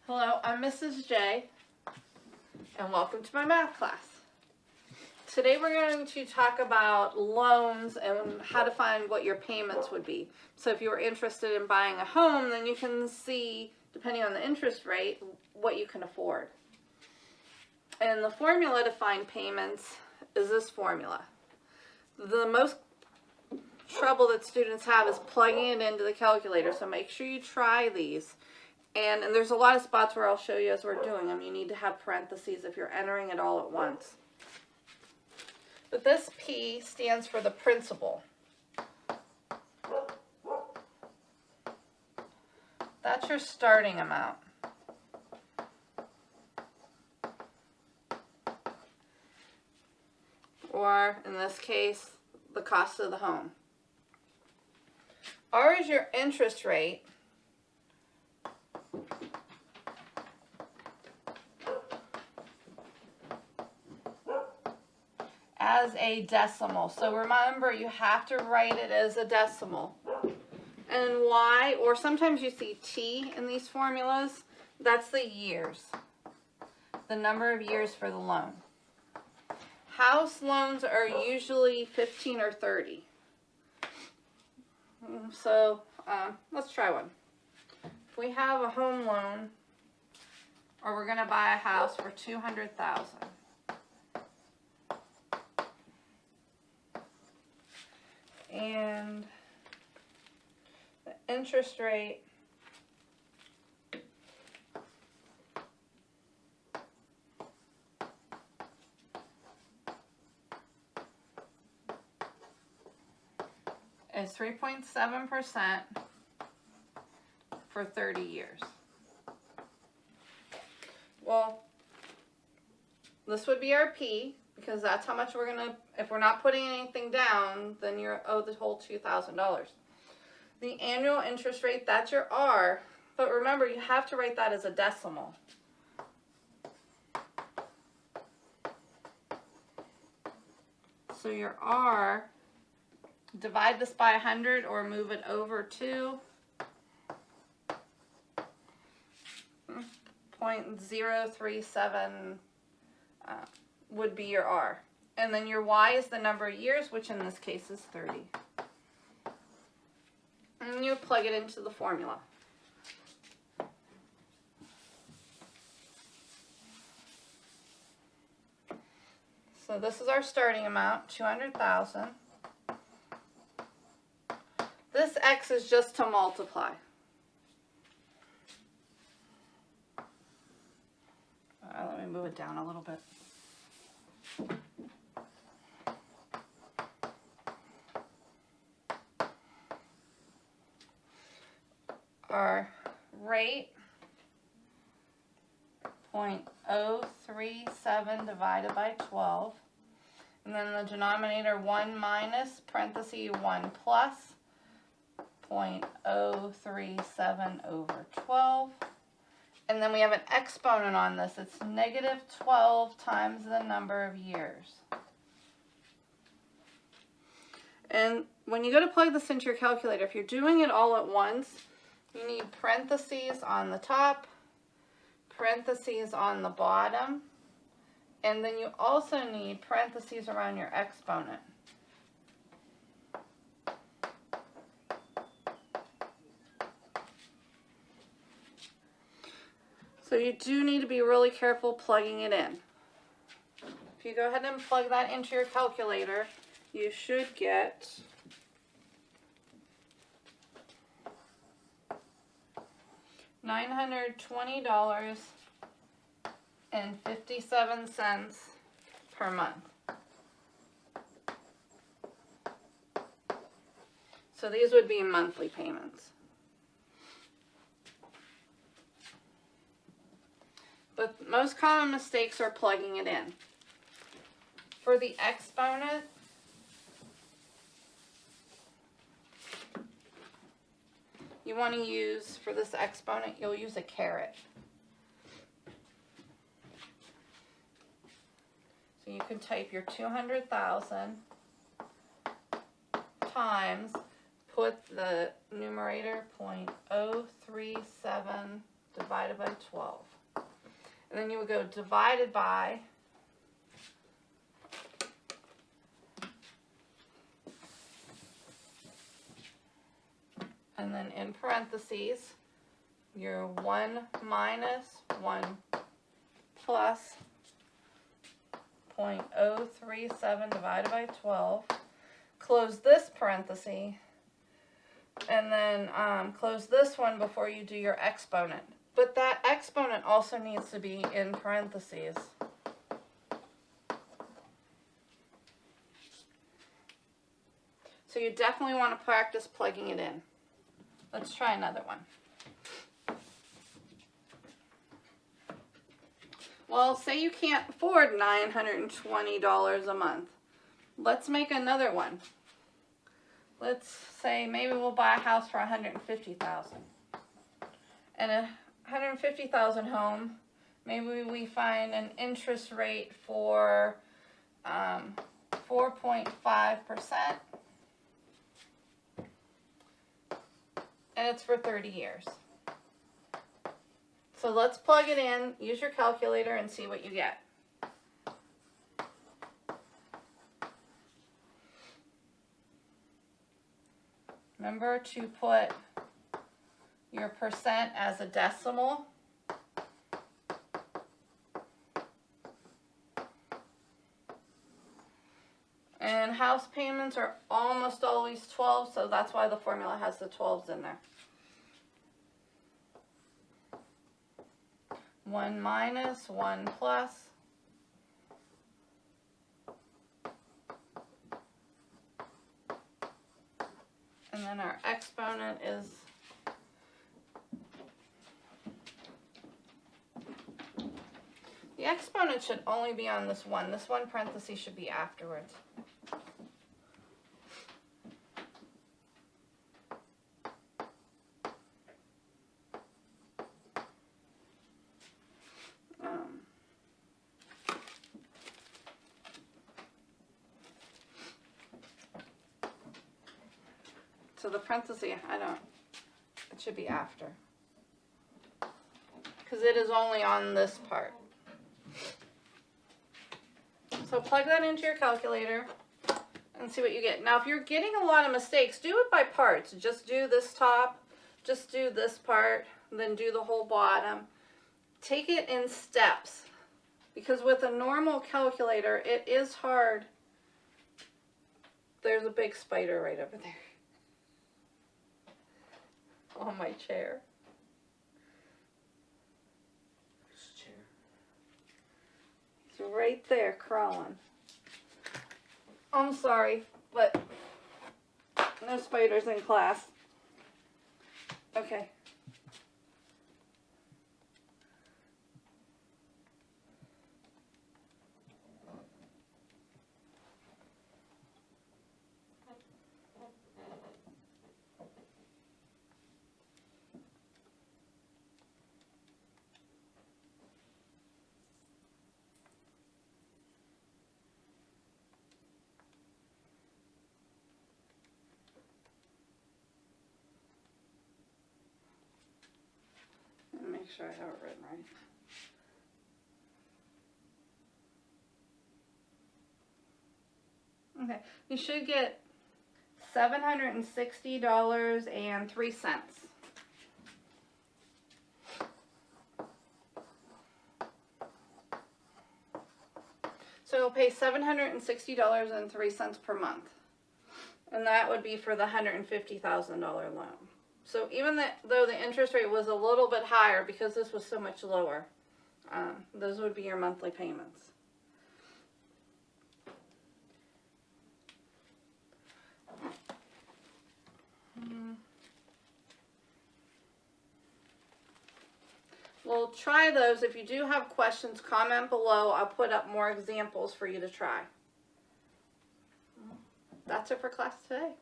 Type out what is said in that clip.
Hello, I'm Mrs. J, and welcome to my math class. Today we're going to talk about loans and how to find what your payments would be. So if you were interested in buying a home, then you can see, depending on the interest rate, what you can afford. And the formula to find payments is this formula. The most trouble that students have is plugging it into the calculator, so make sure you try these. And there's a lot of spots where I'll show you as we're doing them. You need to have parentheses if you're entering it all at once. But this P stands for the principal. That's your starting amount. Or, in this case, the cost of the home. R is your interest rate. As a decimal. So remember, you have to write it as a decimal. And Y, or sometimes you see T in these formulas, that's the years. The number of years for the loan. House loans are usually 15 or 30. So let's try one. If we have a home loan, or we're going to buy a house for $200,000. And the interest rate is 3.7% for 30 years. Well, this would be our P, because that's how much we're going to, if we're not putting anything down, then you're owed the whole $2,000. The annual interest rate, that's your R, but remember, you have to write that as a decimal. So your R, divide this by 100 or move it over to 0.037 would be your R. And then your Y is the number of years, which in this case is 30. And you plug it into the formula. So this is our starting amount, $200,000. This X is just to multiply. Let me move it down a little bit. Our rate, 0.037 divided by 12. And then the denominator 1 minus, parenthesis 1 plus, 0.037 over 12. And then we have an exponent on this. It's negative 12 times the number of years. And when you go to plug this into your calculator, if you're doing it all at once, you need parentheses on the top, parentheses on the bottom, and then you also need parentheses around your exponent. So you do need to be really careful plugging it in. If you go ahead and plug that into your calculator, you should get $920.57 per month. So these would be monthly payments. But most common mistakes are plugging it in. For the exponent, you want to use, for this exponent, you'll use a caret. So you can type your 200,000 times, put the numerator 0.037 divided by 12. And then you would go divided by and then in parentheses, your 1 minus 1 plus 0.037 divided by 12. Close this parenthesis, and then close this one before you do your exponent. But that exponent also needs to be in parentheses. So you definitely want to practice plugging it in. Let's try another one. Well, say you can't afford $920 a month. Let's make another one. Let's say maybe we'll buy a house for $150,000. And a $150,000 home, maybe we find an interest rate for 4.5%. And it's for 30 years. So let's plug it in, use your calculator, and see what you get. Remember to put your percent as a decimal. And house payments are almost always 12, so that's why the formula has the 12s in there. 1 minus 1 plus. And then our exponent is the exponent should only be on this one. This one parenthesis should be afterwards. So the parenthesis, it should be after. Because it is only on this part. So plug that into your calculator and see what you get. Now if you're getting a lot of mistakes, do it by parts. Just do this top, just do this part, then do the whole bottom. Take it in steps. Because with a normal calculator, it is hard. There's a big spider right over there. On my chair. This chair. He's right there crawling. I'm sorry, but no spiders in class. Okay. Make sure I have it written right. Okay, you should get $760.03. So you'll pay $760.03 per month. And that would be for the $150,000 loan. So even though the interest rate was a little bit higher because this was so much lower, those would be your monthly payments. Well, try those. If you do have questions, comment below. I'll put up more examples for you to try. That's it for class today.